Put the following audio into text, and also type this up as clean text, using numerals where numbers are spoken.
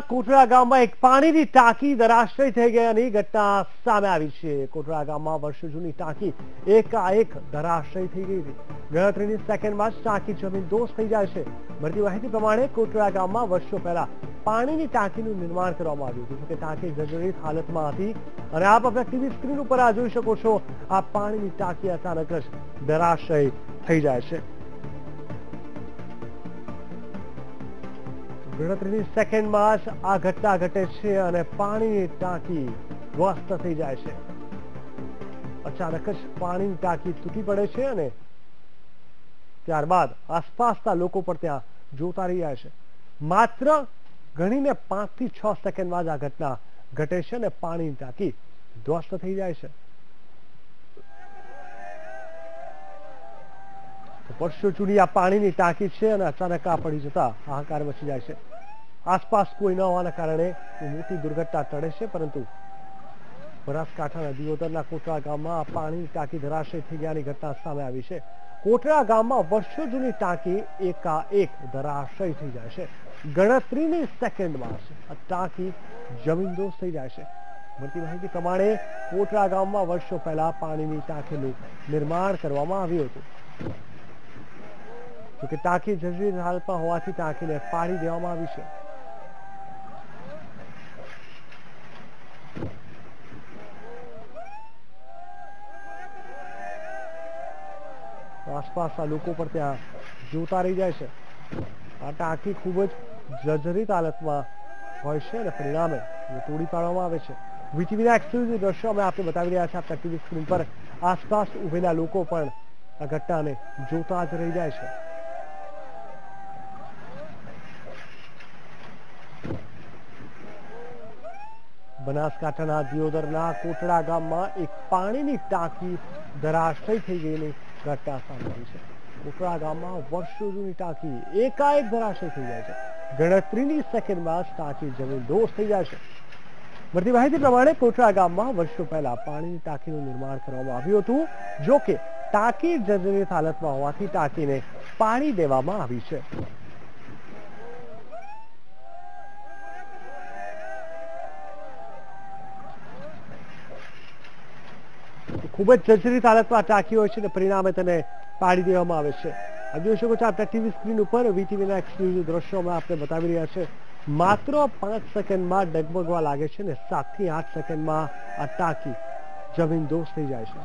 કોટડા ગામમાં એક પાણીની ટાંકી ધરાશયી થઈ ગયાની ઘટના સામે આવી છે. કોટડા ગામમાં વર્ષો જૂની ટાંકી એકાએક ધરાશયી થઈ ગઈ હતી. ગણતરીની સેકન્ડમાં જ ટાંકી જમીનદોસ્ત થઈ જાય છે. મળતી માહિતી પ્રમાણે કોટડા ગામમાં વર્ષો પહેલા પાણીની ટાંકીનું નિર્માણ કરવામાં આવ્યું હતું. જોકે ટાંકી જર્જરિત હાલતમાં હતી અને આપ આપણા ટીવી સ્ક્રીન ઉપર આ જોઈ શકો છો. આ પાણીની ટાંકી અચાનક જ ધરાશયી થઈ જાય છે. ગણતરીની સેકન્ડમાં જ આ ઘટના ઘટે છે અને પાણીની ટાંકી ધ્વસ્ત થઈ જાય છે. અચાનક જ પાણીની ટાંકી તૂટી પડે છે અને ત્યારબાદ આસપાસના લોકો પણ ત્યાં જોતા રહી જાય છે. માત્ર ગણીને 5 થી 6 સેકન્ડમાં જ આ ઘટના ઘટે છે અને પાણીની ટાંકી ધ્વસ્ત થઈ જાય છે. વર્ષો જૂની આ પાણીની ટાંકી છે અને અચાનક આ પડી જતા હાહાકાર મચી જાય છે. આસપાસ કોઈ ન હોવાના કારણે મોટી દુર્ઘટના ટળે છે, પરંતુ બનાસકાંઠાના દિયોદરના કોટડા ગામમાં પાણીની ટાંકી ધરાશયી થઈ ગયાની ઘટના સામે આવી છે. કોટડા ગામમાં વર્ષો જૂની ટાંકી એકાએક ધરાશયી થઈ જાય છે. ગણતરીની સેકન્ડમાં આ ટાંકી જમીનદોસ્ત થઈ જાય છે. મળતી માહિતી પ્રમાણે કોટડા ગામમાં વર્ષો પહેલા પાણીની ટાંકીનું નિર્માણ કરવામાં આવ્યું હતું. જોકે ટાંકી જર્જરિત હાલતમાં હોવાથી ટાંકીને પાડી દેવામાં આવી છે. આસપાસના લોકો પણ ત્યાં જોતા રહી જાય છે. આ ટાંકી ખૂબ જ જર્જરિત હાલતમાં હોય છે અને પરિણામે તોડી પાડવામાં આવે છે. વીટીવીના એક્સક્લુઝિવ દ્રશ્યો અમે આપને બતાવી રહ્યા છે આપણા ટીવી સ્ક્રીન પર. આસપાસ ઉભેલા લોકો પણ આ ઘટનાને જોતા જ રહી જાય છે. બનાસકાંઠાના દિયોદરના કોટડા ગામમાં એક પાણીની ટાંકી ધરાશયી થઈ ગયેલી ઘટના સામે આવી છે. કોટડા ગામમાં વર્ષો જૂની ટાંકી એકાએક ધરાશયી થઈ જાય છે. ગણતરીની સેકન્ડમાં જ ટાંકી જમીનદોસ્ત થઈ જાય છે. મળતી માહિતી પ્રમાણે કોટડા ગામમાં વર્ષો પહેલા પાણીની ટાંકીનું નિર્માણ કરવામાં આવ્યું હતું. જો કે ટાંકી જર્જરિત હાલતમાં હોવાથી ટાંકીને પાડી દેવામાં આવી છે. ખૂબ જ જર્જરિત હાલતમાં ટાંકી હોય છે અને પરિણામે તેને પાડી દેવામાં આવે છે. આપ જોઈ શકો છો આપણા ટીવી સ્ક્રીન ઉપર વીટીવીના એક્સક્લુઝિવ દ્રશ્યો અમે આપને બતાવી રહ્યા છે. માત્ર 5 સેકન્ડમાં ડગમગવા લાગે છે અને 7 થી 8 સેકન્ડમાં આ ટાંકી જમીનદોસ્ત થઈ જાય છે.